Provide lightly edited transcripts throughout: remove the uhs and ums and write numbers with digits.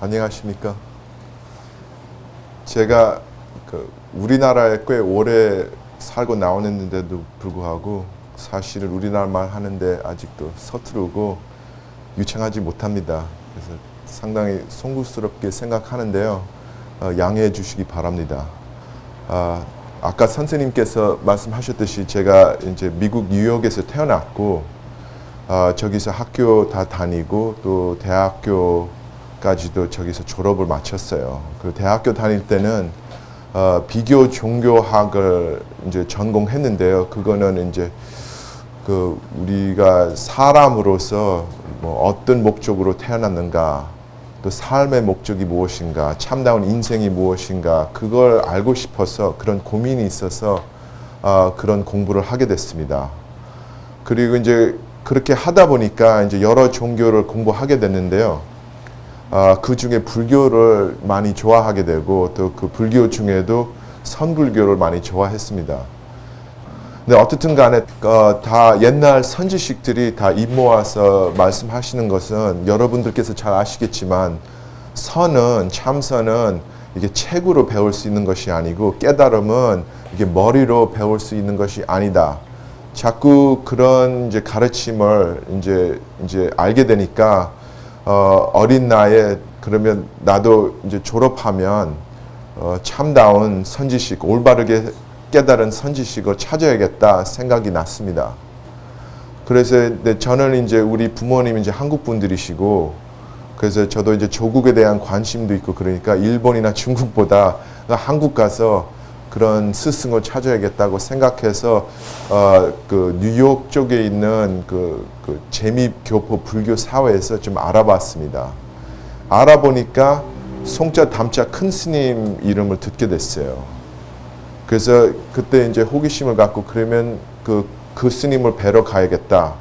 안녕하십니까. 제가 우리나라에 꽤 오래 살고 나오는데도 불구하고 사실은 우리나라 말 하는데 아직도 서투르고 유창하지 못합니다. 그래서 상당히 송구스럽게 생각하는데요. 양해해 주시기 바랍니다. 아까 선생님께서 말씀하셨듯이 제가 이제 미국 뉴욕에서 태어났고 저기서 학교 다 다니고 또 대학교까지도 저기서 졸업을 마쳤어요. 그 대학교 다닐 때는 비교 종교학을 이제 전공했는데요. 그거는 이제 우리가 사람으로서 뭐 어떤 목적으로 태어났는가, 또 삶의 목적이 무엇인가, 참다운 인생이 무엇인가, 그걸 알고 싶어서 그런 고민이 있어서 그런 공부를 하게 됐습니다. 그리고 이제 그렇게 하다 보니까 이제 여러 종교를 공부하게 됐는데요. 그 중에 불교를 많이 좋아하게 되고 또 그 불교 중에도 선불교를 많이 좋아했습니다. 근데 어떻든 간에 다 옛날 선지식들이 다 입 모아서 말씀하시는 것은 여러분들께서 잘 아시겠지만 참선은 이게 책으로 배울 수 있는 것이 아니고 깨달음은 이게 머리로 배울 수 있는 것이 아니다. 자꾸 그런 이제 가르침을 이제 알게 되니까 어린 나이에 그러면 나도 이제 졸업하면 참다운 선지식, 올바르게 깨달은 선지식을 찾아야겠다 생각이 났습니다. 그래서 저는 이제 우리 부모님 이제 한국 분들이시고 그래서 저도 이제 조국에 대한 관심도 있고 그러니까 일본이나 중국보다 한국 가서 그런 스승을 찾아야겠다고 생각해서 그 뉴욕 쪽에 있는 그 재미교포 불교 사회에서 좀 알아봤습니다. 알아보니까 송자 담자 큰 스님 이름을 듣게 됐어요. 그래서 그때 이제 호기심을 갖고 그러면 그 스님을 뵈러 가야겠다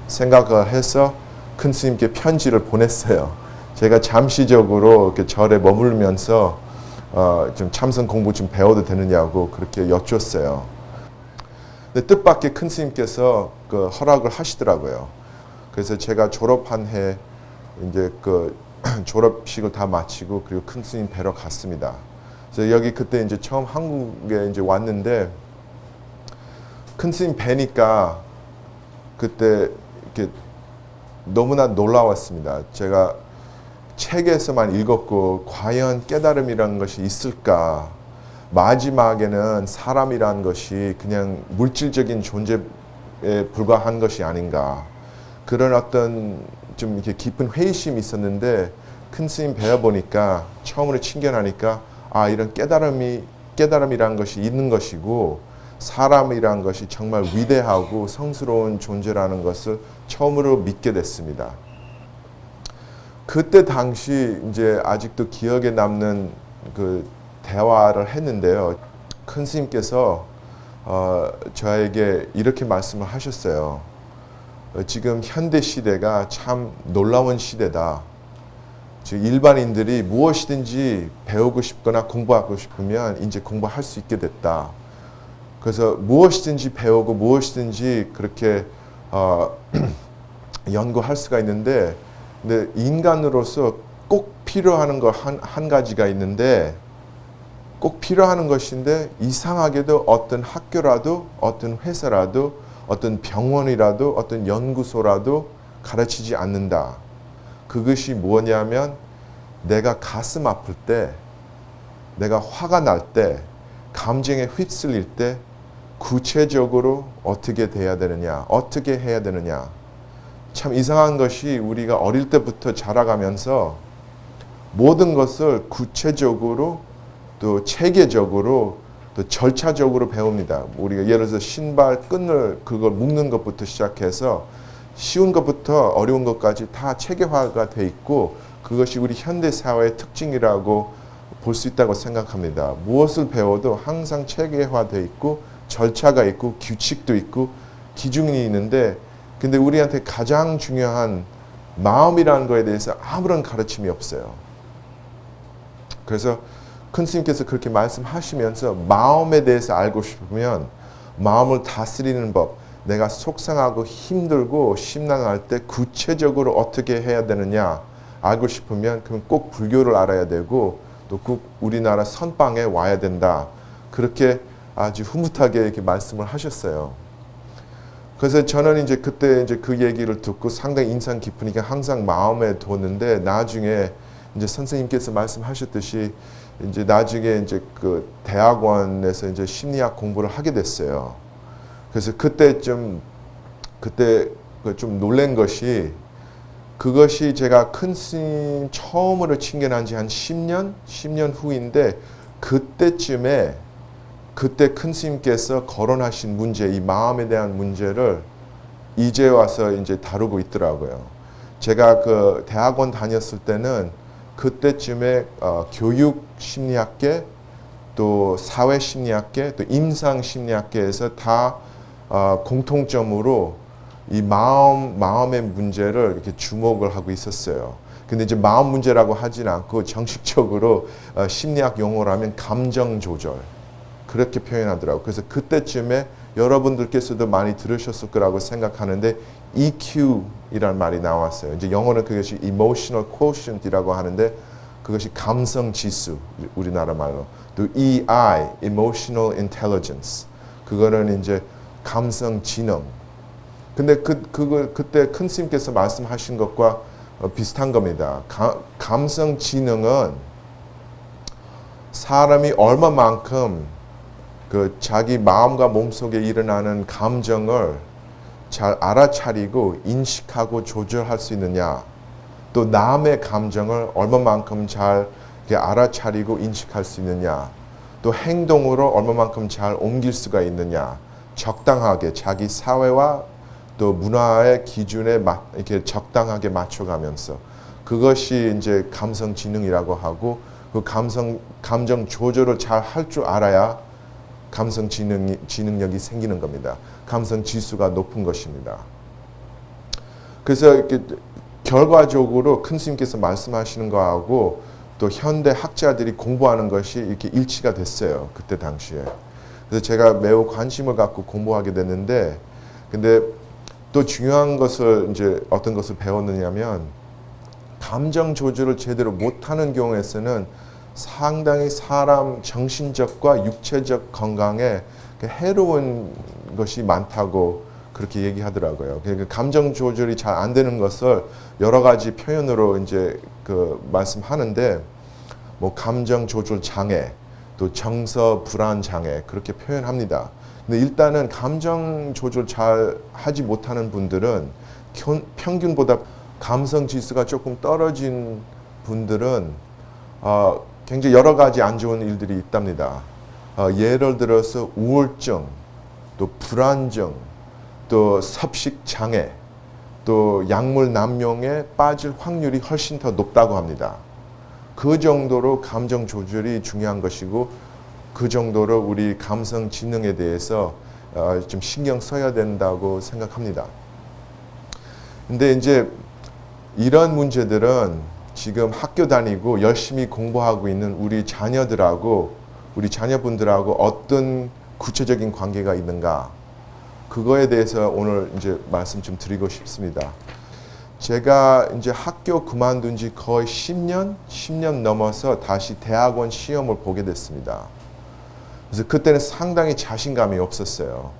생각을 해서 큰 스님께 편지를 보냈어요. 제가 잠시적으로 이렇게 절에 머물면서 좀 참선 공부 좀 배워도 되느냐고 그렇게 여쭈었어요. 근데 뜻밖의 큰 스님께서 그 허락을 하시더라고요. 그래서 제가 졸업한 해 이제 그 졸업식을 다 마치고 그리고 큰 스님 뵈러 갔습니다. 그래서 여기 그때 이제 처음 한국에 이제 왔는데 큰 스님 뵈니까 그때 이렇게 너무나 놀라웠습니다. 제가 책에서만 읽었고 과연 깨달음이라는 것이 있을까? 마지막에는 사람이라는 것이 그냥 물질적인 존재에 불과한 것이 아닌가? 그런 어떤 좀 이렇게 깊은 회의심이 있었는데 큰 스님 배워보니까 처음으로 친견하니까 이런 깨달음이라는 것이 있는 것이고 사람이라는 것이 정말 위대하고 성스러운 존재라는 것을 처음으로 믿게 됐습니다. 그때 당시 이제 아직도 기억에 남는 그 대화를 했는데요. 큰 스님께서 저에게 이렇게 말씀을 하셨어요. 지금 현대 시대가 참 놀라운 시대다. 즉 일반인들이 무엇이든지 배우고 싶거나 공부하고 싶으면 이제 공부할 수 있게 됐다. 그래서 무엇이든지 배우고 무엇이든지 그렇게 연구할 수가 있는데 근데 인간으로서 꼭 필요한 거 한 가지가 있는데 꼭 필요한 것인데 이상하게도 어떤 학교라도 어떤 회사라도 어떤 병원이라도 어떤 연구소라도 가르치지 않는다. 그것이 뭐냐면 내가 가슴 아플 때, 내가 화가 날 때, 감정에 휩쓸릴 때 구체적으로 어떻게 돼야 되느냐, 어떻게 해야 되느냐. 참 이상한 것이 우리가 어릴 때부터 자라가면서 모든 것을 구체적으로 또 체계적으로 또 절차적으로 배웁니다. 우리가 예를 들어서 신발 끈을 그걸 묶는 것부터 시작해서 쉬운 것부터 어려운 것까지 다 체계화가 돼 있고 그것이 우리 현대 사회의 특징이라고 볼 수 있다고 생각합니다. 무엇을 배워도 항상 체계화돼 있고 절차가 있고 규칙도 있고 기준이 있는데 근데 우리한테 가장 중요한 마음이라는 거에 대해서 아무런 가르침이 없어요. 그래서 큰 스님께서 그렇게 말씀하시면서 마음에 대해서 알고 싶으면 마음을 다스리는 법, 내가 속상하고 힘들고 심란할 때 구체적으로 어떻게 해야 되느냐 알고 싶으면 그럼 꼭 불교를 알아야 되고 또 꼭 우리나라 선방에 와야 된다. 그렇게 아주 흐뭇하게 이렇게 말씀을 하셨어요. 그래서 저는 이제 그때 이제 그 얘기를 듣고 상당히 인상 깊으니까 항상 마음에 뒀는데 나중에 이제 선생님께서 말씀하셨듯이 이제 나중에 이제 그 대학원에서 이제 심리학 공부를 하게 됐어요. 그래서 그때 좀 놀란 것이 그것이 제가 큰 스님 처음으로 친견한 지 한 10년 후인데 그때쯤에 그때 큰 스님께서 거론하신 문제, 이 마음에 대한 문제를 이제 와서 이제 다루고 있더라고요. 제가 그 대학원 다녔을 때는 그때쯤에 교육 심리학계, 또 사회 심리학계, 또 임상 심리학계에서 다 공통점으로 이 마음의 문제를 이렇게 주목을 하고 있었어요. 근데 이제 마음 문제라고 하진 않고 정식적으로 심리학 용어로 하면 감정 조절 그렇게 표현하더라고요. 그래서 그때쯤에 여러분들께서도 많이 들으셨을 거라고 생각하는데 EQ이라는 말이 나왔어요. 이제 영어는 그것이 emotional quotient이라고 하는데 그것이 감성 지수, 우리나라 말로. 또 EI, emotional intelligence. 그거는 이제 감성 지능. 근데 그때 큰 스님께서 말씀하신 것과 비슷한 겁니다. 감성 지능은 사람이 얼마만큼 그 자기 마음과 몸속에 일어나는 감정을 잘 알아차리고 인식하고 조절할 수 있느냐, 또 남의 감정을 얼마만큼 잘 알아차리고 인식할 수 있느냐, 또 행동으로 얼마만큼 잘 옮길 수가 있느냐, 적당하게 자기 사회와 또 문화의 기준에 이렇게 적당하게 맞춰가면서 그것이 이제 감성 지능이라고 하고 그 감정 조절을 잘 할 줄 알아야 감성 지능력이 생기는 겁니다. 감성 지수가 높은 것입니다. 그래서 이렇게 결과적으로 큰 스님께서 말씀하시는 거하고 또 현대 학자들이 공부하는 것이 이렇게 일치가 됐어요. 그때 당시에. 그래서 제가 매우 관심을 갖고 공부하게 됐는데, 근데 또 중요한 것을 이제 어떤 것을 배웠느냐면 감정 조절을 제대로 못하는 경우에서는 상당히 사람 정신적과 육체적 건강에 해로운 것이 많다고 그렇게 얘기하더라고요. 그러니까 감정 조절이 잘 안 되는 것을 여러 가지 표현으로 이제 그 말씀하는데 뭐 감정 조절 장애, 또 정서 불안 장애 그렇게 표현합니다. 근데 일단은 감정 조절 잘 하지 못하는 분들은 평균보다 감성 지수가 조금 떨어진 분들은 굉장히 여러 가지 안 좋은 일들이 있답니다. 예를 들어서 우울증, 또 불안증, 또 섭식 장애, 또 약물 남용에 빠질 확률이 훨씬 더 높다고 합니다. 그 정도로 감정 조절이 중요한 것이고 그 정도로 우리 감성 지능에 대해서 좀 신경 써야 된다고 생각합니다. 근데 이제 이런 문제들은 지금 학교 다니고 열심히 공부하고 있는 우리 자녀들하고 우리 자녀분들하고 어떤 구체적인 관계가 있는가, 그거에 대해서 오늘 이제 말씀 좀 드리고 싶습니다. 제가 이제 학교 그만둔 지 거의 10년 넘어서 다시 대학원 시험을 보게 됐습니다. 그래서 그때는 상당히 자신감이 없었어요.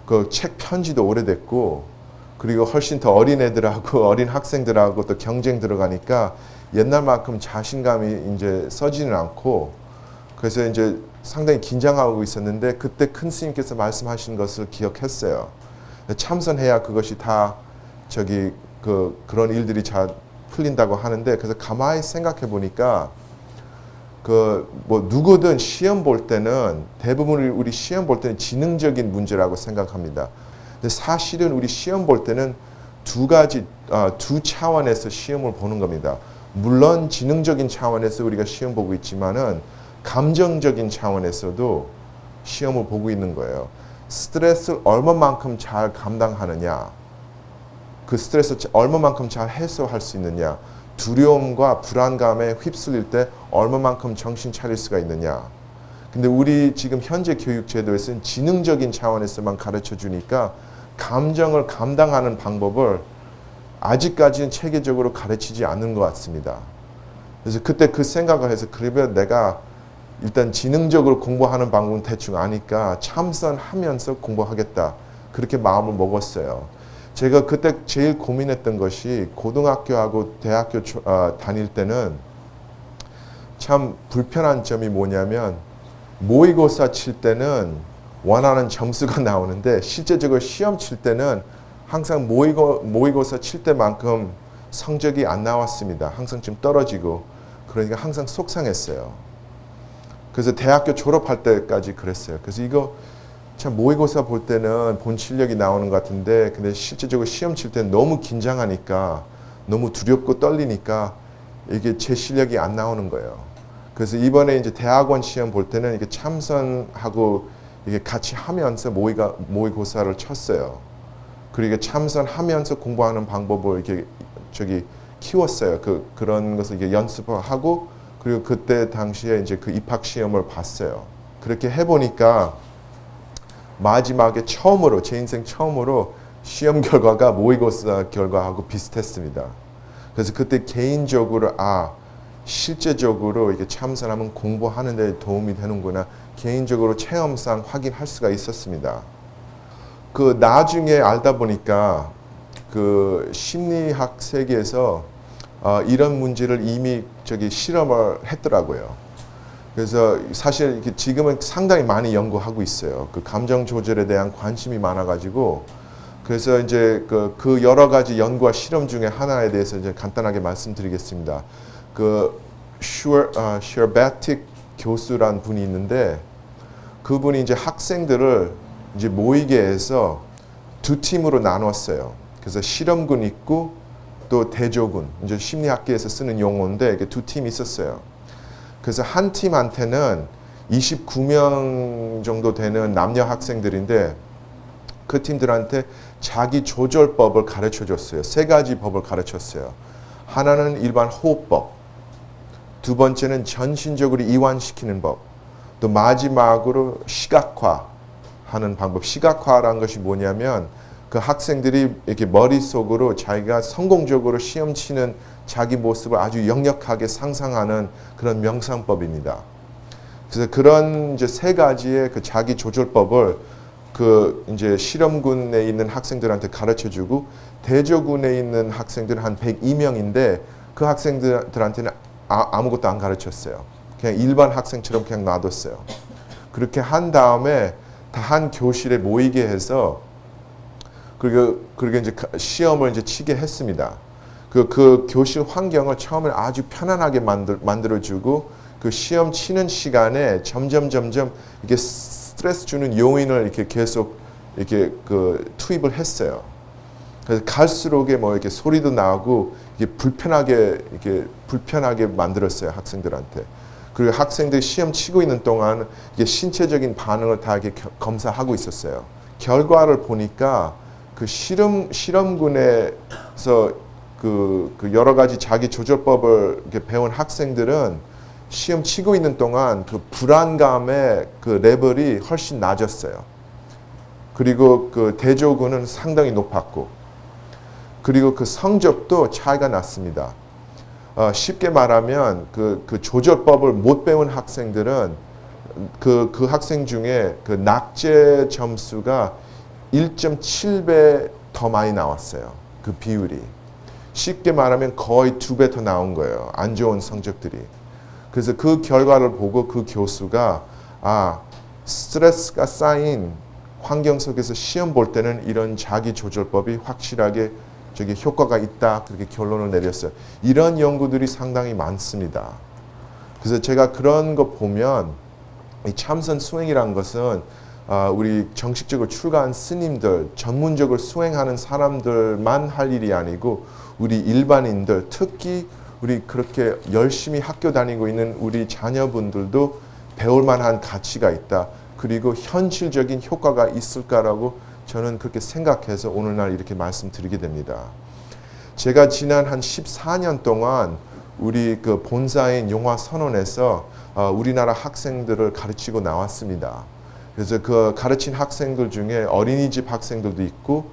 그 책 편지도 오래됐고, 그리고 훨씬 더 어린 애들하고 어린 학생들하고 또 경쟁 들어가니까 옛날만큼 자신감이 이제 서지는 않고, 그래서 이제 상당히 긴장하고 있었는데 그때 큰 스님께서 말씀하신 것을 기억했어요. 참선해야 그것이 다 그런 일들이 잘 풀린다고 하는데, 그래서 가만히 생각해 보니까 뭐 누구든 시험 볼 때는 대부분 우리 시험 볼 때는 지능적인 문제라고 생각합니다. 근데 사실은 우리 시험 볼 때는 두 차원에서 시험을 보는 겁니다. 물론 지능적인 차원에서 우리가 시험 보고 있지만은 감정적인 차원에서도 시험을 보고 있는 거예요. 스트레스를 얼마만큼 잘 감당하느냐, 그 스트레스를 얼마만큼 잘 해소할 수 있느냐, 두려움과 불안감에 휩쓸릴 때 얼마만큼 정신 차릴 수가 있느냐. 근데 우리 지금 현재 교육 제도에서는 지능적인 차원에서만 가르쳐 주니까 감정을 감당하는 방법을 아직까지는 체계적으로 가르치지 않는 것 같습니다. 그래서 그때 그 생각을 해서 그러면 내가 일단 지능적으로 공부하는 방법은 대충 아니까 참선하면서 공부하겠다. 그렇게 마음을 먹었어요. 제가 그때 제일 고민했던 것이 고등학교하고 대학교 다닐 때는 참 불편한 점이 뭐냐면 모의고사 칠 때는 원하는 점수가 나오는데 실제적으로 시험 칠 때는 항상 모의고사 칠 때만큼 성적이 안 나왔습니다. 항상 좀 떨어지고 그러니까 항상 속상했어요. 그래서 대학교 졸업할 때까지 그랬어요. 그래서 이거 참 모의고사 볼 때는 본 실력이 나오는 것 같은데 근데 실제적으로 시험 칠 때는 너무 긴장하니까 너무 두렵고 떨리니까 이게 제 실력이 안 나오는 거예요. 그래서 이번에 이제 대학원 시험 볼 때는 이게 참선하고 이게 같이 하면서 모의고사를 쳤어요. 그리고 참선하면서 공부하는 방법을 이렇게 키웠어요. 그런 것을 이게 연습을 하고 그리고 그때 당시에 이제 그 입학 시험을 봤어요. 그렇게 해보니까 마지막에 처음으로 제 인생 처음으로 시험 결과가 모의고사 결과하고 비슷했습니다. 그래서 그때 개인적으로 실제적으로 이게 참선하면 공부하는 데 도움이 되는구나. 개인적으로 체험상 확인할 수가 있었습니다. 그 나중에 알다 보니까 그 심리학 세계에서 이런 문제를 이미 실험을 했더라고요. 그래서 사실 이렇게 지금은 상당히 많이 연구하고 있어요. 그 감정 조절에 대한 관심이 많아가지고 그래서 이제 그 여러 가지 연구와 실험 중에 하나에 대해서 이제 간단하게 말씀드리겠습니다. 그 슈어베틱 교수란 분이 있는데 그분이 이제 학생들을 이제 모이게 해서 두 팀으로 나눴어요. 그래서 실험군 있고 또 대조군, 이제 심리학계에서 쓰는 용어인데 이게 두 팀이 있었어요. 그래서 한 팀한테는 29명 정도 되는 남녀 학생들인데 그 팀들한테 자기 조절법을 가르쳐 줬어요. 세 가지 법을 가르쳤어요. 하나는 일반 호흡법, 두 번째는 전신적으로 이완시키는 법, 또 마지막으로 시각화하는 방법. 시각화라는 것이 뭐냐면 그 학생들이 이렇게 머릿속으로 자기가 성공적으로 시험 치는 자기 모습을 아주 역력하게 상상하는 그런 명상법입니다. 그래서 그런 이제 세 가지의 그 자기 조절법을 그 이제 실험군에 있는 학생들한테 가르쳐 주고 대조군에 있는 학생들은 한 102명인데 그 학생들한테는 아무것도 안 가르쳤어요. 그냥 일반 학생처럼 그냥 놔뒀어요. 그렇게 한 다음에 다 한 교실에 모이게 해서 그리고 이제 시험을 이제 치게 했습니다. 그 교실 환경을 처음에 아주 편안하게 만들어주고 그 시험 치는 시간에 점점 이게 스트레스 주는 요인을 이렇게 계속 이렇게 투입을 했어요. 그래서 갈수록 뭐 이렇게 소리도 나고 이게 불편하게 만들었어요, 학생들한테. 그리고 학생들이 시험 치고 있는 동안 이게 신체적인 반응을 다 이렇게 검사하고 있었어요. 결과를 보니까 그 실험군에서 그 여러 가지 자기 조절법을 이렇게 배운 학생들은 시험 치고 있는 동안 그 불안감의 그 레벨이 훨씬 낮았어요. 그리고 그 대조군은 상당히 높았고, 그리고 그 성적도 차이가 났습니다. 쉽게 말하면 그 조절법을 못 배운 학생들은 그 학생 중에 그 낙제 점수가 1.7배 더 많이 나왔어요. 그 비율이. 쉽게 말하면 거의 2배 더 나온 거예요. 안 좋은 성적들이. 그래서 그 결과를 보고 그 교수가 스트레스가 쌓인 환경 속에서 시험 볼 때는 이런 자기 조절법이 확실하게 효과가 있다. 그렇게 결론을 내렸어요. 이런 연구들이 상당히 많습니다. 그래서 제가 그런 거 보면 이 참선 수행이란 것은 우리 정식적으로 출가한 스님들, 전문적으로 수행하는 사람들만 할 일이 아니고 우리 일반인들, 특히 우리 그렇게 열심히 학교 다니고 있는 우리 자녀분들도 배울 만한 가치가 있다. 그리고 현실적인 효과가 있을까라고 저는 그렇게 생각해서 오늘날 이렇게 말씀드리게 됩니다. 제가 지난 한 14년 동안 우리 그 본사인 용화선원에서 우리나라 학생들을 가르치고 나왔습니다. 그래서 그 가르친 학생들 중에 어린이집 학생들도 있고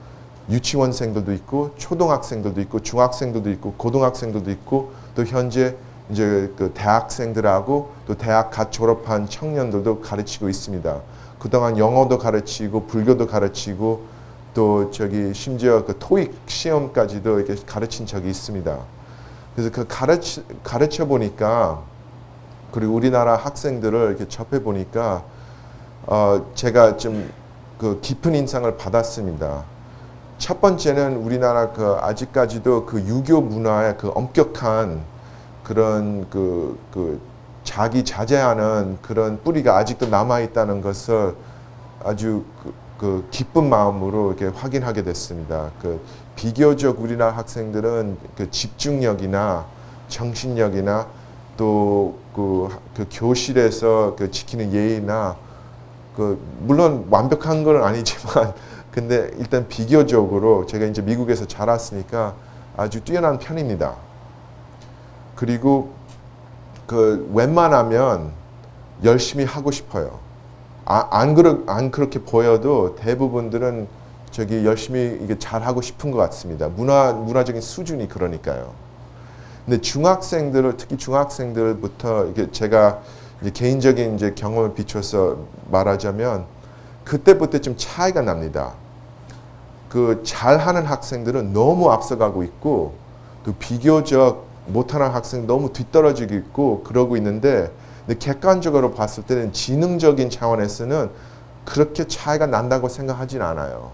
유치원생들도 있고 초등학생들도 있고 중학생들도 있고 고등학생들도 있고 또 현재 이제 그 대학생들하고 또 대학 갓 졸업한 청년들도 가르치고 있습니다. 그동안 영어도 가르치고 불교도 가르치고 또 저기 심지어 그 토익 시험까지도 이렇게 가르친 적이 있습니다. 그래서 그 가르쳐 보니까 그리고 우리나라 학생들을 이렇게 접해 보니까 제가 좀 그 깊은 인상을 받았습니다. 첫 번째는 우리나라 그 아직까지도 그 유교 문화의 그 엄격한 그런 그 자기 자제하는 그런 뿌리가 아직도 남아 있다는 것을 아주 그 기쁜 마음으로 이렇게 확인하게 됐습니다. 그 비교적 우리나라 학생들은 그 집중력이나 정신력이나 또 그 교실에서 그 지키는 예의나 그 물론 완벽한 건 아니지만 근데 일단 비교적으로 제가 이제 미국에서 자랐으니까 아주 뛰어난 편입니다. 그리고 그 웬만하면 열심히 하고 싶어요. 안 그렇게 보여도 대부분들은 저기 열심히 이게 잘 하고 싶은 것 같습니다. 문화적인 수준이 그러니까요. 근데 중학생들을 특히 중학생들부터 이게 제가 이제 개인적인 이제 경험을 비춰서 말하자면 그때부터 좀 차이가 납니다. 그 잘하는 학생들은 너무 앞서가고 있고 또 비교적 못하는 학생 너무 뒤떨어지고 있고 그러고 있는데 근데 객관적으로 봤을 때는 지능적인 차원에서는 그렇게 차이가 난다고 생각하진 않아요.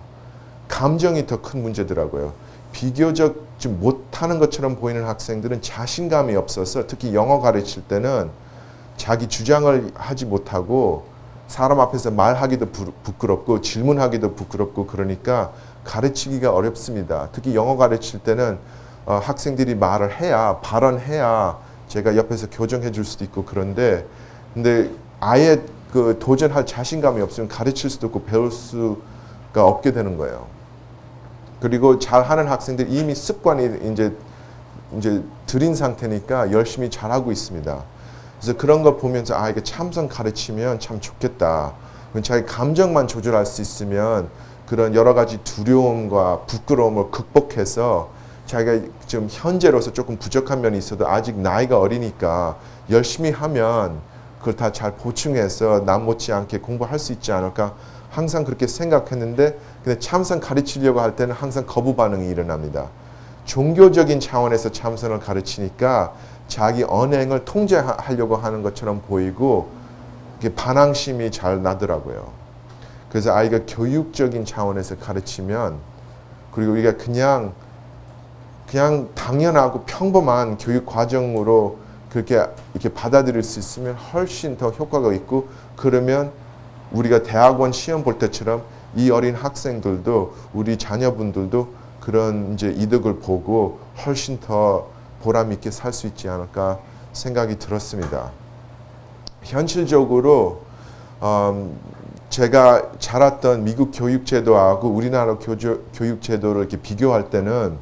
감정이 더 큰 문제더라고요. 비교적 좀 못하는 것처럼 보이는 학생들은 자신감이 없어서 특히 영어 가르칠 때는 자기 주장을 하지 못하고 사람 앞에서 말하기도 부끄럽고 질문하기도 부끄럽고 그러니까 가르치기가 어렵습니다. 특히 영어 가르칠 때는 학생들이 말을 해야 발언해야 제가 옆에서 교정해 줄 수도 있고 그런데 근데 아예 그 도전할 자신감이 없으면 가르칠 수도 없고 배울 수가 없게 되는 거예요. 그리고 잘하는 학생들 이미 습관이 이제 들인 상태니까 열심히 잘하고 있습니다. 그래서 그런 거 보면서 이게 참선 가르치면 참 좋겠다. 자기 감정만 조절할 수 있으면 그런 여러 가지 두려움과 부끄러움을 극복해서 자기가 좀 현재로서 조금 부족한 면이 있어도 아직 나이가 어리니까 열심히 하면 그걸 다 잘 보충해서 남 못지않게 공부할 수 있지 않을까 항상 그렇게 생각했는데 근데 참선 가르치려고 할 때는 항상 거부 반응이 일어납니다. 종교적인 차원에서 참선을 가르치니까 자기 언행을 통제하려고 하는 것처럼 보이고 이게 반항심이 잘 나더라고요. 그래서 아이가 교육적인 차원에서 가르치면 그리고 우리가 그냥 당연하고 평범한 교육 과정으로 그렇게 이렇게 받아들일 수 있으면 훨씬 더 효과가 있고 그러면 우리가 대학원 시험 볼 때처럼 이 어린 학생들도 우리 자녀분들도 그런 이제 이득을 보고 훨씬 더 보람 있게 살 수 있지 않을까 생각이 들었습니다. 현실적으로 제가 자랐던 미국 교육제도하고 우리나라 교육제도를 이렇게 비교할 때는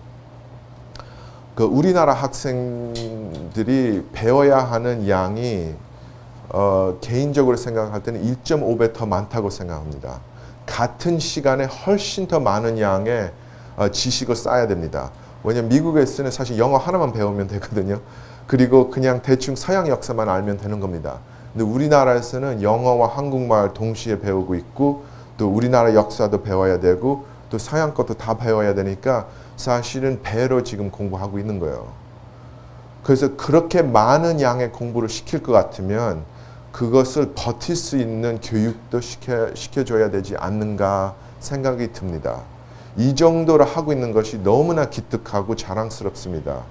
그 우리나라 학생들이 배워야 하는 양이 개인적으로 생각할 때는 1.5배 더 많다고 생각합니다. 같은 시간에 훨씬 더 많은 양의 지식을 쌓아야 됩니다. 왜냐면 미국에서는 사실 영어 하나만 배우면 되거든요. 그리고 그냥 대충 서양 역사만 알면 되는 겁니다. 근데 우리나라에서는 영어와 한국말 동시에 배우고 있고 또 우리나라 역사도 배워야 되고 또 서양 것도 다 배워야 되니까 사실은 배로 지금 공부하고 있는 거예요. 그래서 그렇게 많은 양의 공부를 시킬 것 같으면 그것을 버틸 수 있는 교육도 시켜줘야 되지 않는가 생각이 듭니다. 이 정도로 하고 있는 것이 너무나 기특하고 자랑스럽습니다.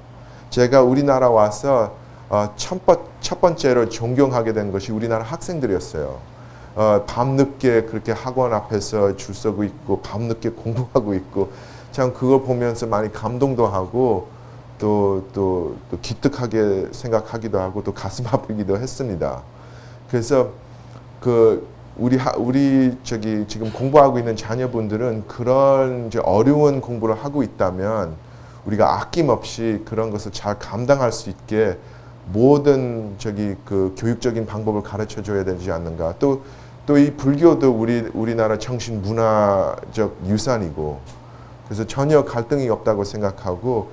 제가 우리나라 와서 첫 번째로 존경하게 된 것이 우리나라 학생들이었어요. 밤늦게 그렇게 학원 앞에서 줄 서고 있고 밤늦게 공부하고 있고 참 그걸 보면서 많이 감동도 하고 또 기특하게 생각하기도 하고 또 가슴 아프기도 했습니다. 그래서 우리 저기 지금 공부하고 있는 자녀분들은 그런 이제 어려운 공부를 하고 있다면 우리가 아낌없이 그런 것을 잘 감당할 수 있게 모든 저기 그 교육적인 방법을 가르쳐 줘야 되지 않는가. 또 이 불교도 우리나라 정신 문화적 유산이고 그래서 전혀 갈등이 없다고 생각하고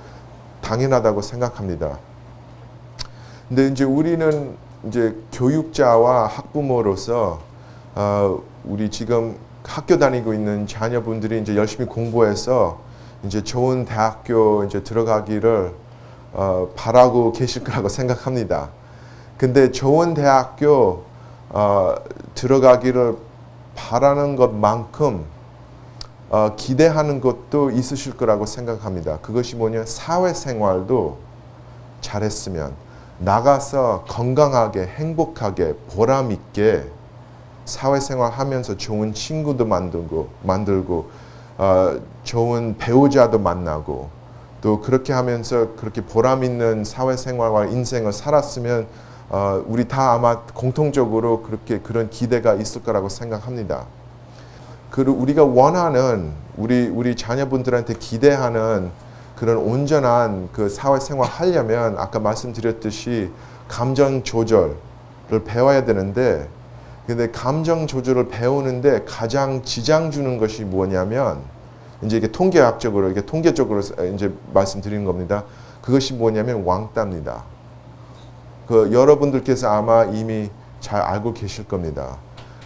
당연하다고 생각합니다. 근데 이제 우리는 이제 교육자와 학부모로서 우리 지금 학교 다니고 있는 자녀분들이 이제 열심히 공부해서 이제 좋은 대학교 이제 들어가기를 바라고 계실 거라고 생각합니다. 근데 좋은 대학교 들어가기를 바라는 것만큼 기대하는 것도 있으실 거라고 생각합니다. 그것이 뭐냐? 사회생활도 잘했으면 나가서 건강하게 행복하게 보람 있게 사회생활 하면서 좋은 친구도 만들고 좋은 배우자도 만나고 또 그렇게 하면서 그렇게 보람 있는 사회생활과 인생을 살았으면 우리 다 아마 공통적으로 그런 기대가 있을 거라고 생각합니다. 그리고 우리가 원하는 우리 자녀분들한테 기대하는 그런 온전한 그 사회생활 하려면 아까 말씀드렸듯이 감정 조절을 배워야 되는데, 근데 감정 조절을 배우는데 가장 지장 주는 것이 뭐냐면 이제 이게 통계적으로 이제 말씀드리는 겁니다. 그것이 뭐냐면 왕따입니다. 여러분들께서 아마 이미 잘 알고 계실 겁니다.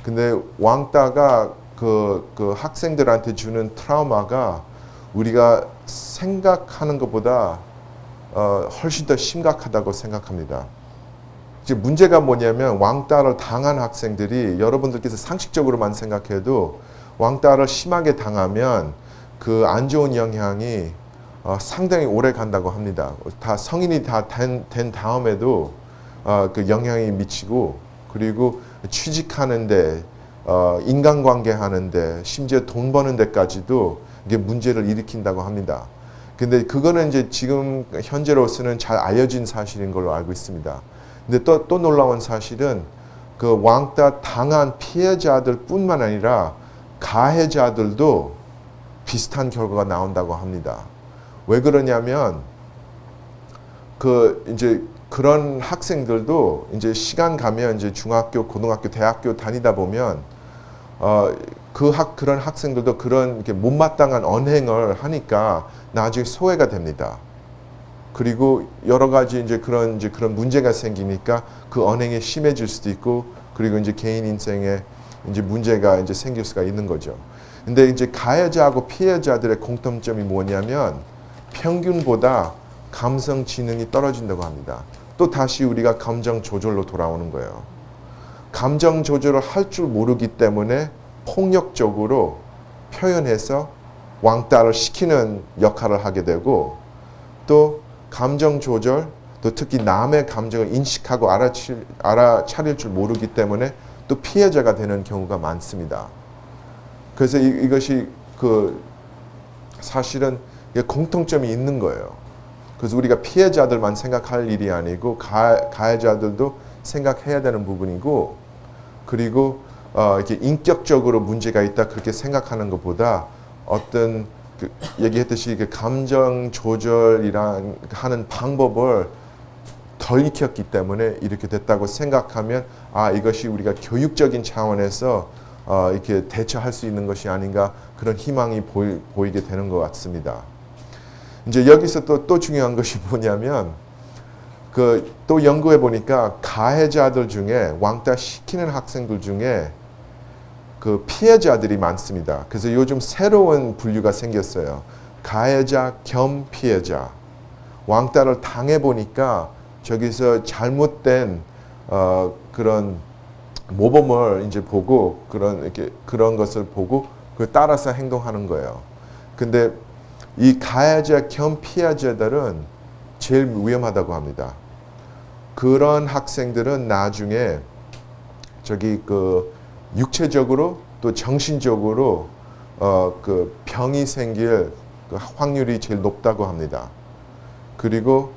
근데 왕따가 그 학생들한테 주는 트라우마가 우리가 생각하는 것보다 훨씬 더 심각하다고 생각합니다. 이제 문제가 뭐냐면 왕따를 당한 학생들이 여러분들께서 상식적으로만 생각해도 왕따를 심하게 당하면 그 안 좋은 영향이 상당히 오래 간다고 합니다. 다 성인이 다 된 다음에도 그 영향이 미치고, 그리고 취직하는데 인간관계 하는데 심지어 돈 버는 데까지도 이게 문제를 일으킨다고 합니다. 근데 그거는 이제 지금 현재로서는 잘 알려진 사실인 걸로 알고 있습니다. 근데 또 놀라운 사실은 그 왕따 당한 피해자들뿐만 아니라 가해자들도 비슷한 결과가 나온다고 합니다. 왜 그러냐면 이제 그런 학생들도 이제 시간 가면 이제 중학교, 고등학교, 대학교 다니다 보면 그런 학생들도 그런 이렇게 못마땅한 언행을 하니까 나중에 소외가 됩니다. 그리고 여러 가지 이제 그런 문제가 생기니까 그 언행이 심해질 수도 있고, 그리고 이제 개인 인생에 이제 문제가 이제 생길 수가 있는 거죠. 근데 이제 가해자하고 피해자들의 공통점이 뭐냐면 평균보다 감성 지능이 떨어진다고 합니다. 또 다시 우리가 감정 조절로 돌아오는 거예요. 감정 조절을 할 줄 모르기 때문에 폭력적으로 표현해서 왕따를 시키는 역할을 하게 되고, 또 감정 조절, 또 특히 남의 감정을 인식하고 알아차릴 줄 모르기 때문에 또 피해자가 되는 경우가 많습니다. 그래서 이것이 사실은 공통점이 있는 거예요. 그래서 우리가 피해자들만 생각할 일이 아니고 가해자들도 생각해야 되는 부분이고, 그리고 이렇게 인격적으로 문제가 있다 그렇게 생각하는 것보다 어떤 얘기했듯이 감정 조절이란 하는 방법을 덜 익혔기 때문에 이렇게 됐다고 생각하면 이것이 우리가 교육적인 차원에서 이렇게 대처할 수 있는 것이 아닌가, 그런 희망이 보이게 되는 것 같습니다. 이제 여기서 또 중요한 것이 뭐냐면 또 연구해 보니까 가해자들 중에 왕따 시키는 학생들 중에 그 피해자들이 많습니다. 그래서 요즘 새로운 분류가 생겼어요. 가해자 겸 피해자. 왕따를 당해 보니까 저기서 잘못된 그런 모범을 이제 보고 그런 것을 보고 따라서 행동하는 거예요. 근데 이 가해자 겸 피해자들은 제일 위험하다고 합니다. 그런 학생들은 나중에 육체적으로 또 정신적으로 병이 생길 확률이 제일 높다고 합니다. 그리고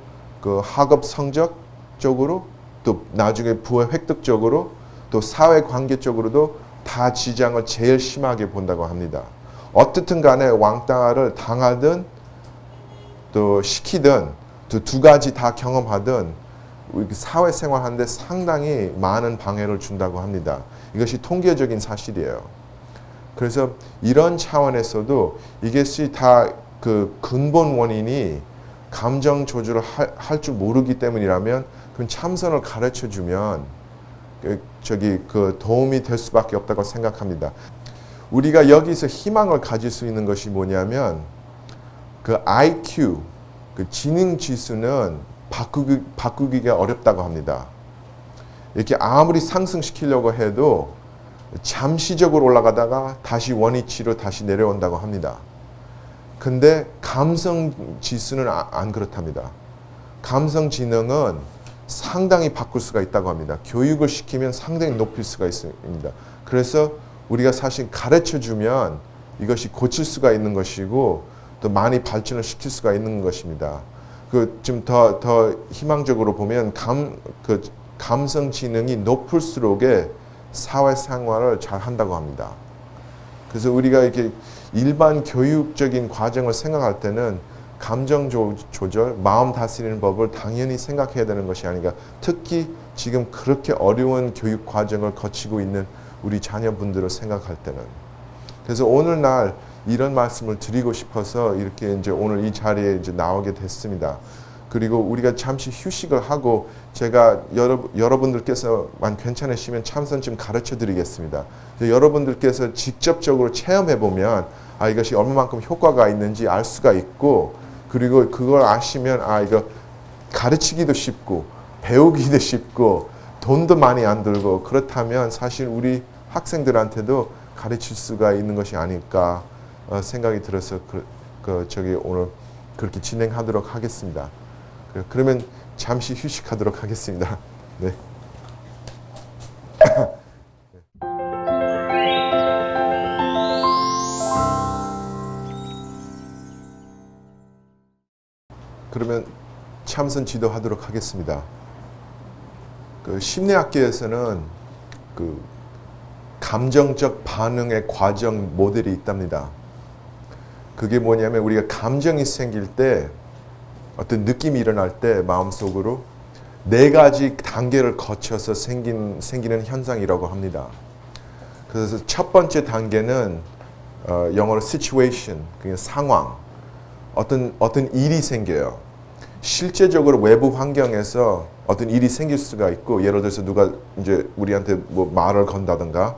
학업 성적 적으로, 또 나중에 부의 획득적으로, 또 사회 관계적으로도 다 지장을 제일 심하게 본다고 합니다. 어떻든 간에 왕따를 당하든 또 시키든 두 가지 다 경험하든 사회생활 하는데 상당히 많은 방해를 준다고 합니다. 이것이 통계적인 사실이에요. 그래서 이런 차원에서도 이것이 다 그 근본 원인이 감정 조절을 할 줄 모르기 때문이라면 그럼 참선을 가르쳐 주면 그 도움이 될 수밖에 없다고 생각합니다. 우리가 여기서 희망을 가질 수 있는 것이 뭐냐면 그 IQ, 그 지능 지수는 바꾸기가 어렵다고 합니다. 이렇게 아무리 상승시키려고 해도 잠시적으로 올라가다가 다시 원위치로 다시 내려온다고 합니다. 근데 감성 지수는 안 그렇답니다. 감성 지능은 상당히 바꿀 수가 있다고 합니다. 교육을 시키면 상당히 높일 수가 있습니다. 그래서 우리가 사실 가르쳐 주면 이것이 고칠 수가 있는 것이고 또 많이 발전을 시킬 수가 있는 것입니다. 그 좀 더 희망적으로 보면 감성 지능이 높을수록에 사회생활을 잘 한다고 합니다. 그래서 우리가 이렇게 일반 교육적인 과정을 생각할 때는 감정 조절, 마음 다스리는 법을 당연히 생각해야 되는 것이 아닌가. 특히 지금 그렇게 어려운 교육 과정을 거치고 있는 우리 자녀분들을 생각할 때는. 그래서 오늘날 이런 말씀을 드리고 싶어서 이렇게 이제 오늘 이 자리에 이제 나오게 됐습니다. 그리고 우리가 잠시 휴식을 하고 제가 여러분들께서만 괜찮으시면 참선 좀 가르쳐 드리겠습니다. 여러분들께서 직접적으로 체험해 보면 이것이 얼마만큼 효과가 있는지 알 수가 있고, 그리고 그걸 아시면 이거 가르치기도 쉽고 배우기도 쉽고 돈도 많이 안 들고, 그렇다면 사실 우리 학생들한테도 가르칠 수가 있는 것이 아닐까 생각이 들어서 오늘 그렇게 진행하도록 하겠습니다. 그러면 잠시 휴식하도록 하겠습니다. 네. 그러면 참선 지도하도록 하겠습니다. 그 심리학계에서는 그 감정적 반응의 과정 모델이 있답니다. 그게 뭐냐면 우리가 감정이 생길 때, 어떤 느낌이 일어날 때 마음속으로 4가지 단계를 거쳐서 생기는 현상이라고 합니다. 그래서 첫 번째 단계는 영어로 situation, 그게 상황, 어떤 일이 생겨요. 실제적으로 외부 환경에서 어떤 일이 생길 수가 있고, 예를 들어서 누가 이제 우리한테 뭐 말을 건다든가,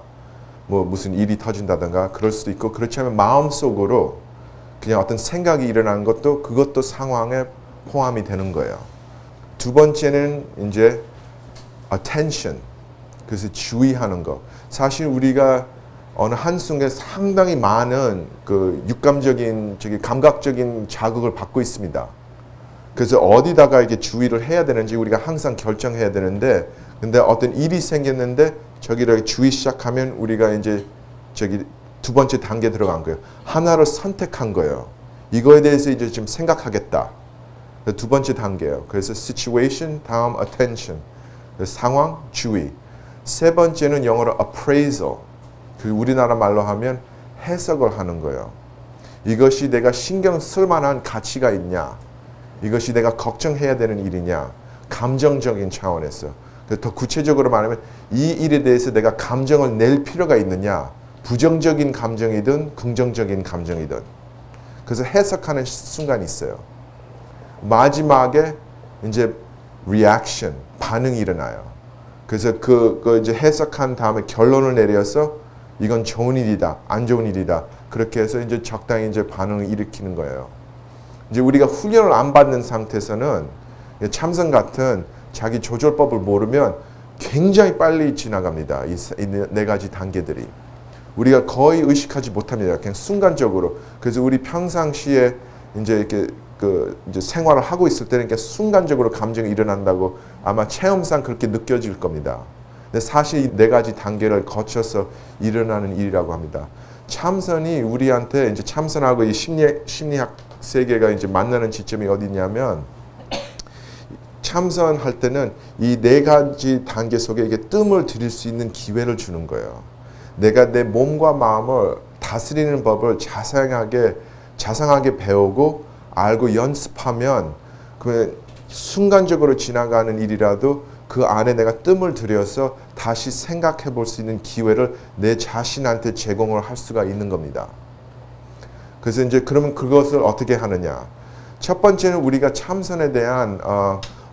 뭐 무슨 일이 터진다든가 그럴 수도 있고, 그렇지 않으면 마음속으로 그냥 어떤 생각이 일어나는 것도 그것도 상황에 포함이 되는 거예요. 두 번째는 이제 attention, 그래서 주의하는 거. 사실 우리가 어느 한순간에 상당히 많은 그 육감적인, 감각적인 자극을 받고 있습니다. 그래서 어디다가 이렇게 주의를 해야 되는지 우리가 항상 결정해야 되는데, 근데 어떤 일이 생겼는데 저기를 주의 시작하면 우리가 이제 두 번째 단계 들어간 거예요. 하나를 선택한 거예요. 이거에 대해서 이제 좀 생각하겠다. 두 번째 단계예요. 그래서 situation, 다음 attention, 상황, 주의. 세 번째는 영어로 appraisal, 그 우리나라 말로 하면 해석을 하는 거예요. 이것이 내가 신경 쓸 만한 가치가 있냐, 이것이 내가 걱정해야 되는 일이냐, 감정적인 차원에서. 더 구체적으로 말하면 이 일에 대해서 내가 감정을 낼 필요가 있느냐, 부정적인 감정이든 긍정적인 감정이든. 그래서 해석하는 순간이 있어요. 마지막에 이제 reaction, 반응이 일어나요. 그래서 그 이제 해석한 다음에 결론을 내려서 이건 좋은 일이다, 안 좋은 일이다. 그렇게 해서 이제 적당히 이제 반응을 일으키는 거예요. 이제 우리가 훈련을 안 받는 상태에서는 참선 같은 자기 조절법을 모르면 굉장히 빨리 지나갑니다. 이 4가지 단계들이. 우리가 거의 의식하지 못합니다. 그냥 순간적으로. 그래서 우리 평상시에 이제 이렇게 이제 생활을 하고 있을 때는 이렇게 순간적으로 감정이 일어난다고 아마 체험상 그렇게 느껴질 겁니다. 근데 사실 이 4가지 단계를 거쳐서 일어나는 일이라고 합니다. 참선이 우리한테 이제 참선하고 이 심리학 세계가 이제 만나는 지점이 어디냐면, 참선할 때는 이 4가지 단계 속에 이게 뜸을 들일 수 있는 기회를 주는 거예요. 내가 내 몸과 마음을 다스리는 법을 자상하게 배우고 알고 연습하면 그 순간적으로 지나가는 일이라도 그 안에 내가 뜸을 들여서 다시 생각해 볼 수 있는 기회를 내 자신한테 제공을 할 수가 있는 겁니다. 그래서 이제 그러면 그것을 어떻게 하느냐? 첫 번째는 우리가 참선에 대한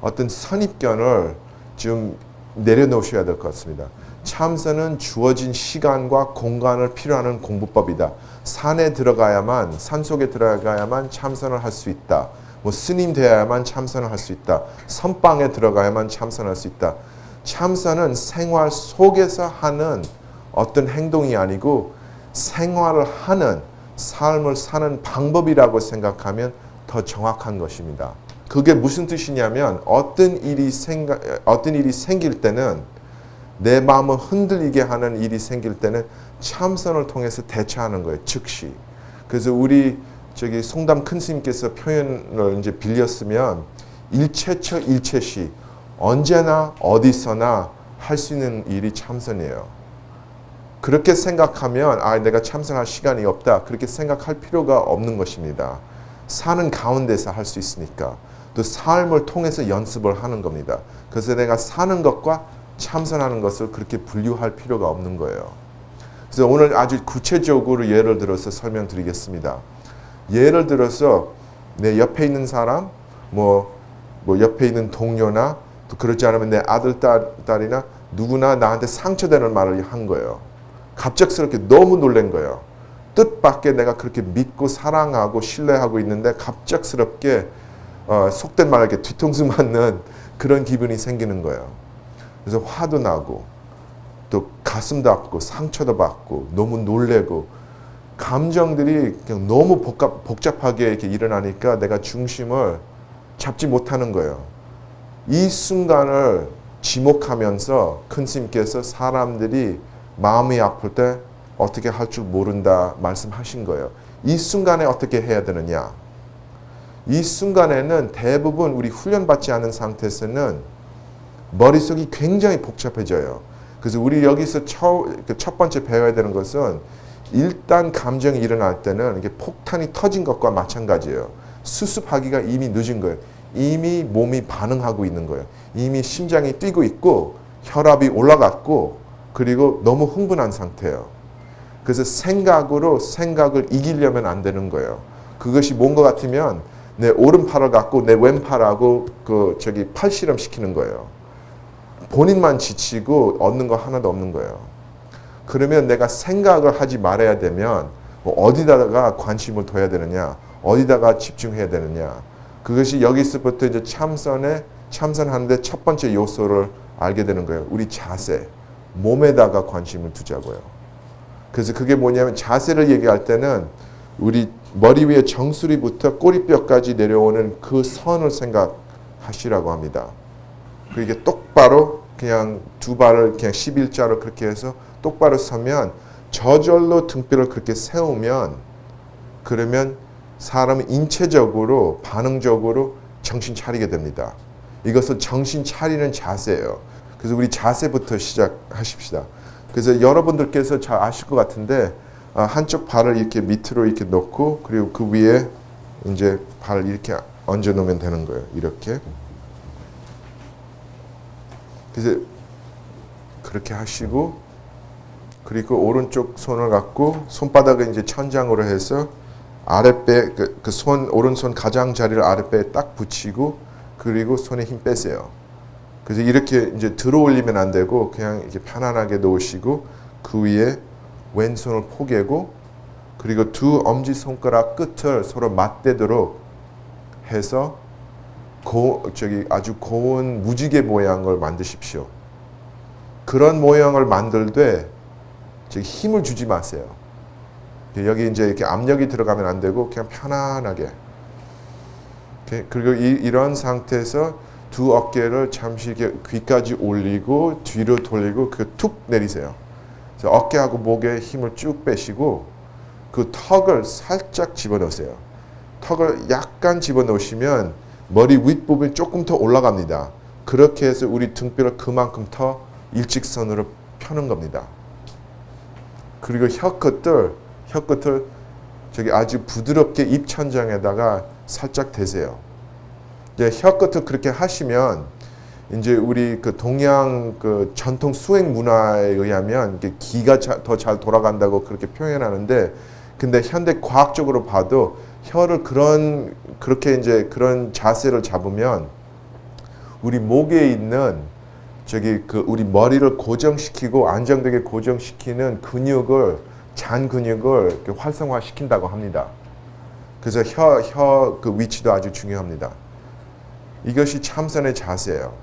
어떤 선입견을 좀 내려놓으셔야 될 것 같습니다. 참선은 주어진 시간과 공간을 필요하는 공부법이다. 산에 들어가야만, 산속에 들어가야만 참선을 할 수 있다. 뭐 스님 되어야만 참선을 할 수 있다. 선방에 들어가야만 참선할 수 있다. 참선은 생활 속에서 하는 어떤 행동이 아니고 생활을 하는, 삶을 사는 방법이라고 생각하면 더 정확한 것입니다. 그게 무슨 뜻이냐면 어떤 일이 생길 때는, 내 마음을 흔들리게 하는 일이 생길 때는 참선을 통해서 대처하는 거예요. 즉시. 그래서 우리 송담 큰 스님께서 표현을 이제 빌렸으면 일체처 일체시, 언제나 어디서나 할 수 있는 일이 참선이에요. 그렇게 생각하면 내가 참선할 시간이 없다, 그렇게 생각할 필요가 없는 것입니다. 사는 가운데서 할 수 있으니까. 또 삶을 통해서 연습을 하는 겁니다. 그래서 내가 사는 것과 참선하는 것을 그렇게 분류할 필요가 없는 거예요. 그래서 오늘 아주 구체적으로 예를 들어서 설명드리겠습니다. 예를 들어서 내 옆에 있는 사람, 뭐 옆에 있는 동료나, 또 그렇지 않으면 내 아들, 딸이나 누구나 나한테 상처되는 말을 한 거예요. 갑작스럽게 너무 놀란 거예요. 뜻밖의 내가 그렇게 믿고 사랑하고 신뢰하고 있는데 갑작스럽게 속된 말을 이렇게 뒤통수 맞는 그런 기분이 생기는 거예요. 그래서 화도 나고 또 가슴도 아프고 상처도 받고 너무 놀래고 감정들이 그냥 너무 복잡하게 이렇게 일어나니까 내가 중심을 잡지 못하는 거예요. 이 순간을 지목하면서 큰 스님께서 사람들이 마음이 아플 때 어떻게 할 줄 모른다 말씀하신 거예요. 이 순간에 어떻게 해야 되느냐? 이 순간에는 대부분 우리 훈련받지 않은 상태에서는 머릿속이 굉장히 복잡해져요. 그래서 우리 여기서 첫 번째 배워야 되는 것은 일단 감정이 일어날 때는 이게 폭탄이 터진 것과 마찬가지예요. 수습하기가 이미 늦은 거예요. 이미 몸이 반응하고 있는 거예요. 이미 심장이 뛰고 있고 혈압이 올라갔고 그리고 너무 흥분한 상태예요. 그래서 생각을 이기려면 안 되는 거예요. 그것이 뭔 것 같으면 내 오른팔을 갖고 내 왼팔하고 팔씨름 시키는 거예요. 본인만 지치고 얻는 거 하나도 없는 거예요. 그러면 내가 생각을 하지 말아야 되면 어디다가 관심을 둬야 되느냐, 어디다가 집중해야 되느냐. 그것이 여기서부터 이제 참선하는데 첫 번째 요소를 알게 되는 거예요. 우리 자세, 몸에다가 관심을 두자고요. 그래서 그게 뭐냐면 자세를 얘기할 때는 우리 머리 위에 정수리부터 꼬리뼈까지 내려오는 그 선을 생각하시라고 합니다. 그게 똑바로 그냥 두 발을 그냥 11자로 그렇게 해서 똑바로 서면 저절로 등뼈를 그렇게 세우면 그러면 사람은 인체적으로 반응적으로 정신 차리게 됩니다. 이것은 정신 차리는 자세예요. 그래서 우리 자세부터 시작하십시다. 그래서 여러분들께서 잘 아실 것 같은데 한쪽 발을 이렇게 밑으로 이렇게 놓고 그리고 그 위에 이제 발을 이렇게 얹어 놓으면 되는 거예요. 이렇게. 그래서 그렇게 하시고 그리고 오른쪽 손을 갖고 손바닥을 이제 천장으로 해서 아랫배 오른손 가장자리를 아랫배에 딱 붙이고 그리고 손에 힘 빼세요. 그래서 이렇게 이제 들어 올리면 안 되고 그냥 이렇게 편안하게 놓으시고 그 위에 왼손을 포개고 그리고 두 엄지손가락 끝을 서로 맞대도록 해서 아주 고운 무지개 모양을 만드십시오. 그런 모양을 만들 때 힘을 주지 마세요. 여기 이제 이렇게 압력이 들어가면 안 되고 그냥 편안하게. 그리고 이런 상태에서 두 어깨를 잠시 이렇게 귀까지 올리고 뒤로 돌리고 툭 내리세요. 그래서 어깨하고 목에 힘을 쭉 빼시고 그 턱을 살짝 집어넣으세요. 턱을 약간 집어넣으시면 머리 윗부분이 조금 더 올라갑니다. 그렇게 해서 우리 등뼈를 그만큼 더 일직선으로 펴는 겁니다. 그리고 혀끝을 아주 부드럽게 입천장에다가 살짝 대세요. 이제 혀끝을 그렇게 하시면 이제 우리 동양 전통 수행 문화에 의하면 기가 더 잘 돌아간다고 그렇게 표현하는데 근데 현대 과학적으로 봐도 혀를 그렇게 이제 그런 자세를 잡으면 우리 목에 있는 우리 머리를 고정시키고 안정되게 고정시키는 근육을 잔 근육을 활성화시킨다고 합니다. 그래서 혀 그 위치도 아주 중요합니다. 이것이 참선의 자세예요.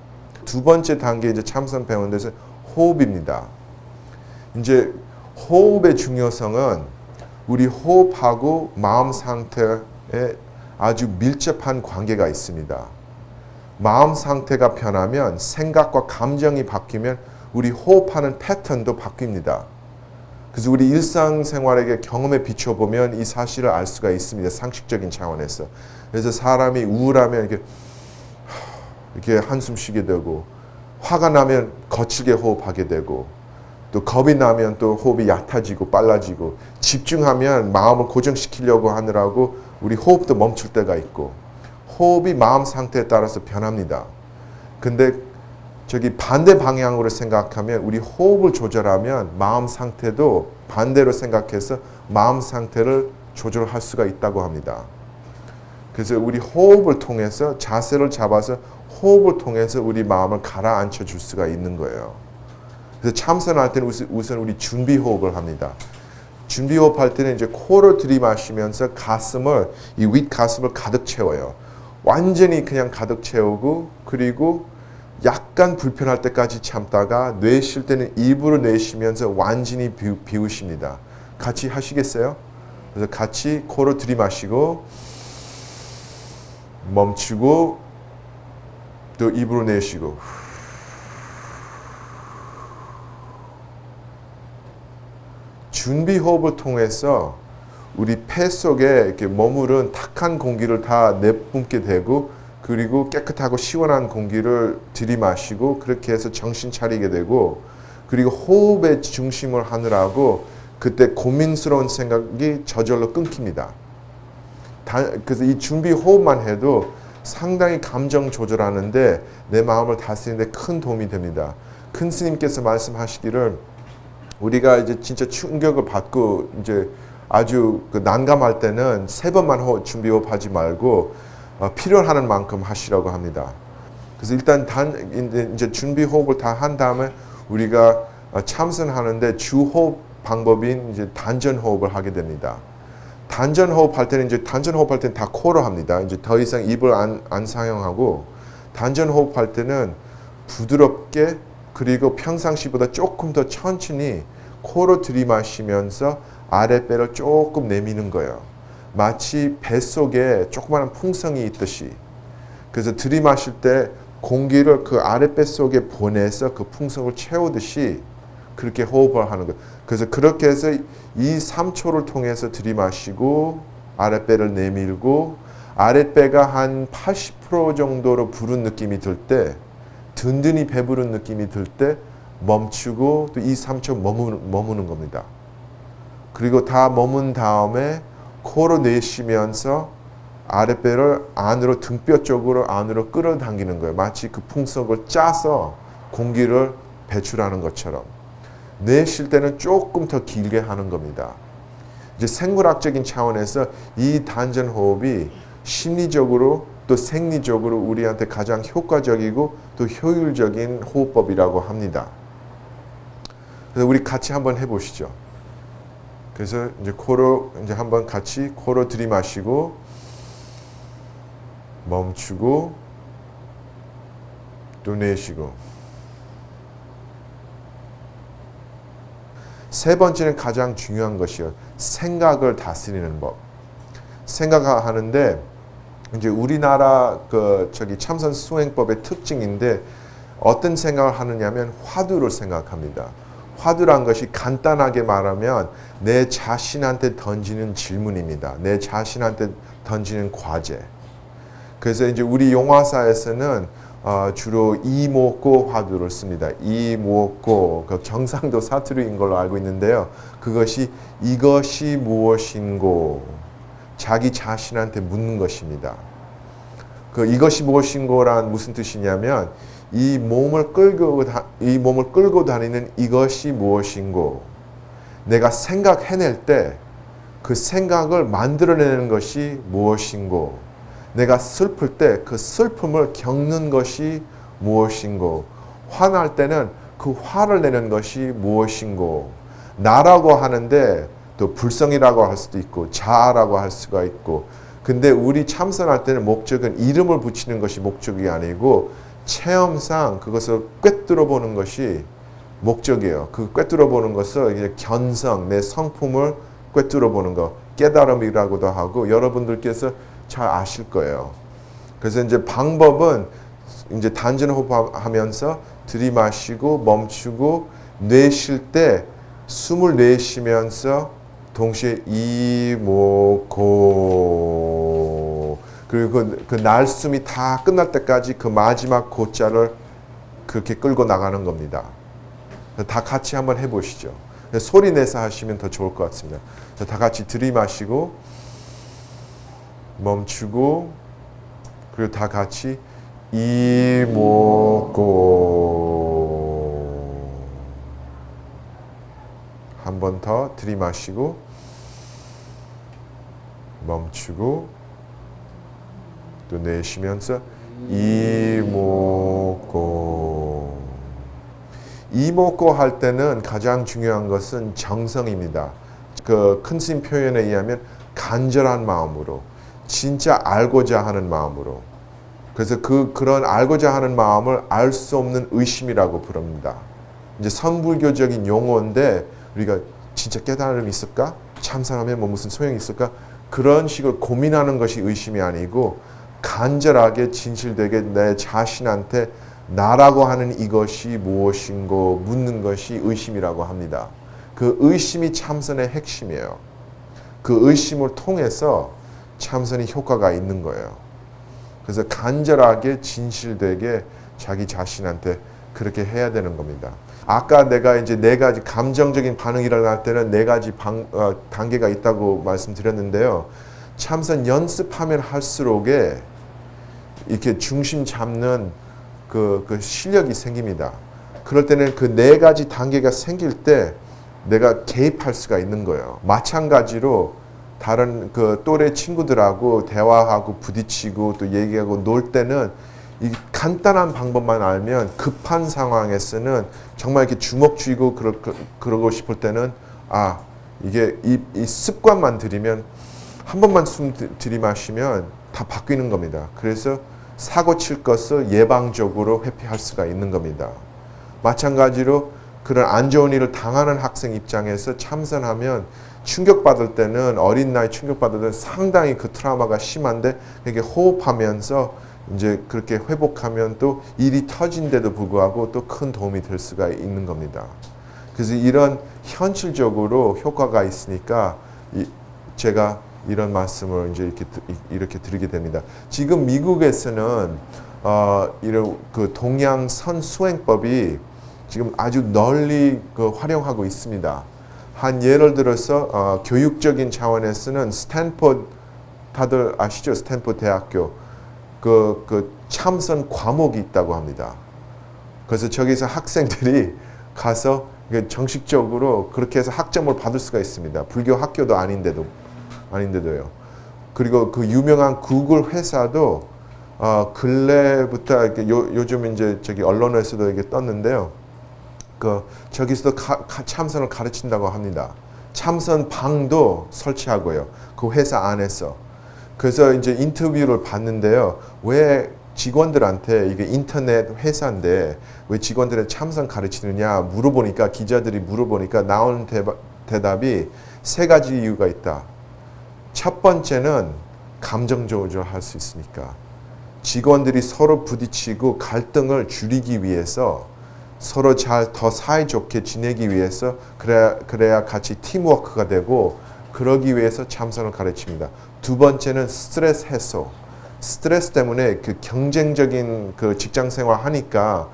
두 번째 단계 이제 참선 배우는 데서 호흡입니다. 이제 호흡의 중요성은 우리 호흡하고 마음 상태에 아주 밀접한 관계가 있습니다. 마음 상태가 변하면 생각과 감정이 바뀌면 우리 호흡하는 패턴도 바뀝니다. 그래서 우리 일상생활에게 경험에 비춰보면 이 사실을 알 수가 있습니다. 상식적인 차원에서. 그래서 사람이 우울하면 이렇게 한숨 쉬게 되고, 화가 나면 거칠게 호흡하게 되고, 또 겁이 나면 또 호흡이 얕아지고 빨라지고, 집중하면 마음을 고정시키려고 하느라고 우리 호흡도 멈출 때가 있고, 호흡이 마음 상태에 따라서 변합니다. 근데 반대 방향으로 생각하면 우리 호흡을 조절하면 마음 상태도 반대로 생각해서 마음 상태를 조절할 수가 있다고 합니다. 그래서 우리 호흡을 통해서 자세를 잡아서 호흡을 통해서 우리 마음을 가라앉혀 줄 수가 있는 거예요. 그래서 참선할 때는 우선 우리 준비 호흡을 합니다. 준비 호흡할 때는 이제 코로 들이마시면서 이 윗가슴을 가득 채워요. 완전히 그냥 가득 채우고, 그리고 약간 불편할 때까지 참다가 내쉴 때는 입으로 내쉬면서 완전히 비우십니다. 같이 하시겠어요? 그래서 같이 코로 들이마시고 멈추고 또 입으로 내쉬고, 준비 호흡을 통해서 우리 폐 속에 이렇게 머무른 탁한 공기를 다 내뿜게 되고, 그리고 깨끗하고 시원한 공기를 들이마시고, 그렇게 해서 정신 차리게 되고, 그리고 호흡에 중심을 하느라고 그때 고민스러운 생각이 저절로 끊깁니다. 그래서 이 준비 호흡만 해도 상당히 감정 조절하는데, 내 마음을 다스리는데 큰 도움이 됩니다. 큰 스님께서 말씀하시기를, 우리가 이제 진짜 충격을 받고 이제 아주 난감할 때는 3번만 준비 호흡하지 말고 필요하는 만큼 하시라고 합니다. 그래서 일단 이제 준비 호흡을 다 한 다음에 우리가 참선하는데 주호흡 방법인 이제 단전 호흡을 하게 됩니다. 단전 호흡할 때는 다 코로 합니다. 이제 더 이상 입을 안 사용하고, 단전 호흡할 때는 부드럽게, 그리고 평상시보다 조금 더 천천히 코로 들이마시면서 아랫배를 조금 내미는 거예요. 마치 뱃속에 조그마한 풍성이 있듯이. 그래서 들이마실 때 공기를 그 아랫배 속에 보내서 그 풍성을 채우듯이 그렇게 호흡을 하는 거예요. 그래서 그렇게 해서 2-3초를 통해서 들이마시고 아랫배를 내밀고, 아랫배가 한 80% 정도로 부른 느낌이 들 때, 든든히 배부른 느낌이 들 때 멈추고 또 2-3초 머무는 겁니다. 그리고 다 머문 다음에 코로 내쉬면서 아랫배를 안으로, 등뼈 쪽으로 안으로 끌어당기는 거예요. 마치 그 풍속을 짜서 공기를 배출하는 것처럼. 내쉴 때는 조금 더 길게 하는 겁니다. 이제 생물학적인 차원에서 이 단전 호흡이 심리적으로 또 생리적으로 우리한테 가장 효과적이고 또 효율적인 호흡법이라고 합니다. 그래서 우리 같이 한번 해보시죠. 그래서 이제 한번 같이 코로 들이마시고 멈추고 또 내쉬고. 세 번째는 가장 중요한 것이요. 생각을 다스리는 법. 생각하는데 이제 우리나라 참선 수행법의 특징인데, 어떤 생각을 하느냐면 화두를 생각합니다. 화두란 것이 간단하게 말하면 내 자신한테 던지는 질문입니다. 내 자신한테 던지는 과제. 그래서 이제 우리 용화사에서는 주로 이목고 화두를 씁니다. 이목고, 그 경상도 사투리인 걸로 알고 있는데요. 이것이 무엇인고, 자기 자신한테 묻는 것입니다. 이것이 무엇인고란 무슨 뜻이냐면, 이 몸을 끌고 다니는 이것이 무엇인고, 내가 생각해낼 때 그 생각을 만들어내는 것이 무엇인고, 내가 슬플 때 그 슬픔을 겪는 것이 무엇인고, 화날 때는 그 화를 내는 것이 무엇인고, 나라고 하는데 또 불성이라고 할 수도 있고 자아라고 할 수가 있고, 근데 우리 참선할 때는 목적은 이름을 붙이는 것이 목적이 아니고 체험상 그것을 꿰뚫어 보는 것이 목적이에요. 그 꿰뚫어 보는 것을 이제 견성, 내 성품을 꿰뚫어 보는 거, 깨달음이라고도 하고 여러분들께서 잘 아실 거예요. 그래서 이제 방법은 이제 단전호흡하면서 들이마시고 멈추고 내쉴 때 숨을 내쉬면서 동시에 이모고, 그리고 그 날숨이 다 끝날 때까지 그 마지막 고자를 그렇게 끌고 나가는 겁니다. 다 같이 한번 해보시죠. 소리 내서 하시면 더 좋을 것 같습니다. 다 같이 들이마시고 멈추고 그리고 다 같이 이모고, 한 번 더 들이마시고 멈추고 또 내쉬면서 이모고. 이모고 할 때는 가장 중요한 것은 정성입니다. 그 큰 스님 표현에 의하면 간절한 마음으로, 진짜 알고자 하는 마음으로. 그래서 그런 알고자 하는 마음을 알 수 없는 의심이라고 부릅니다. 이제 성불교적인 용어인데 우리가 진짜 깨달음이 있을까? 참선하면 뭐 무슨 소용이 있을까? 그런 식으로 고민하는 것이 의심이 아니고 간절하게 진실되게 내 자신한테 나라고 하는 이것이 무엇인고 묻는 것이 의심이라고 합니다. 그 의심이 참선의 핵심이에요. 그 의심을 통해서 참선이 효과가 있는 거예요. 그래서 간절하게 진실되게 자기 자신한테 그렇게 해야 되는 겁니다. 아까 내가 이제 네 가지 감정적인 반응이 일어날 때는 네 가지 단계가 있다고 말씀드렸는데요. 참선 연습하면 할수록에 이렇게 중심 잡는 그 실력이 생깁니다. 그럴 때는 그 네 가지 단계가 생길 때 내가 개입할 수가 있는 거예요. 마찬가지로 다른 그 또래 친구들하고 대화하고 부딪히고 또 얘기하고 놀 때는 이 간단한 방법만 알면 급한 상황에서는 정말 이렇게 주먹 쥐고 그러고 싶을 때는 이게 이 습관만 들이면 한 번만 숨 들이마시면 다 바뀌는 겁니다. 그래서 사고 칠 것을 예방적으로 회피할 수가 있는 겁니다. 마찬가지로 그런 안 좋은 일을 당하는 학생 입장에서 참선하면 충격받을 때는 어린 나이 충격받을 때는 상당히 그 트라우마가 심한데 이렇게 호흡하면서 이제 그렇게 회복하면 또 일이 터진데도 불구하고 또 큰 도움이 될 수가 있는 겁니다. 그래서 이런 현실적으로 효과가 있으니까 제가 이런 말씀을 이제 이렇게 드리게 됩니다. 지금 미국에서는 이런 그 동양선 수행법이 지금 아주 널리 활용하고 있습니다. 한 예를 들어서 교육적인 차원에서는 스탠포드, 다들 아시죠? 스탠포드 대학교 그 참선 과목이 있다고 합니다. 그래서 저기서 학생들이 가서 정식적으로 그렇게 해서 학점을 받을 수가 있습니다. 불교 학교도 아닌데도요. 그리고 그 유명한 구글 회사도 근래부터 이렇게 요즘 이제 저기 언론에서도 이게 떴는데요. 저기서도 참선을 가르친다고 합니다. 참선 방도 설치하고요. 그 회사 안에서. 그래서 이제 인터뷰를 봤는데요. 왜 직원들한테 이게 인터넷 회사인데 왜 직원들의 참선 가르치느냐 물어보니까, 기자들이 물어보니까 나오는 대답이 세 가지 이유가 있다. 첫 번째는 감정 조절할 수 있으니까. 직원들이 서로 부딪히고 갈등을 줄이기 위해서, 서로 더 사이좋게 지내기 위해서, 그래야 같이 팀워크가 되고, 그러기 위해서 참선을 가르칩니다. 두 번째는 스트레스 해소. 스트레스 때문에 그 경쟁적인 그 직장 생활 하니까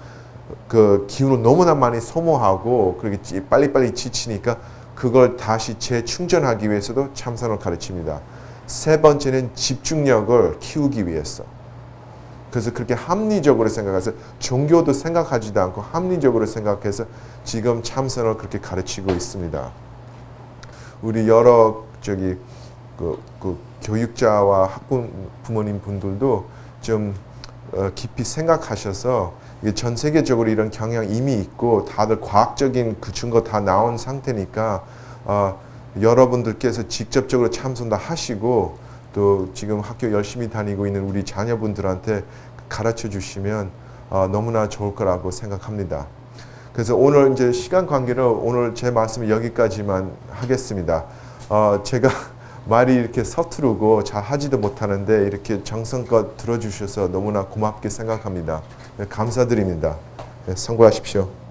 그 기운을 너무나 많이 소모하고 그렇게 빨리빨리 지치니까 그걸 다시 재충전하기 위해서도 참선을 가르칩니다. 세 번째는 집중력을 키우기 위해서. 그래서 그렇게 합리적으로 생각해서, 종교도 생각하지도 않고 합리적으로 생각해서 지금 참선을 그렇게 가르치고 있습니다. 우리 여러 저기 그 교육자와 학부 부모님 분들도 좀 깊이 생각하셔서 이게 전 세계적으로 이런 경향 이미 있고 다들 과학적인 그 증거 다 나온 상태니까 여러분들께서 직접적으로 참선도 하시고 또 지금 학교 열심히 다니고 있는 우리 자녀분들한테 가르쳐 주시면 너무나 좋을 거라고 생각합니다. 그래서 오늘 이제 시간 관계로 오늘 제 말씀은 여기까지만 하겠습니다. 제가 말이 이렇게 서투르고 잘 하지도 못하는데 이렇게 정성껏 들어주셔서 너무나 고맙게 생각합니다. 감사드립니다. 성공하십시오.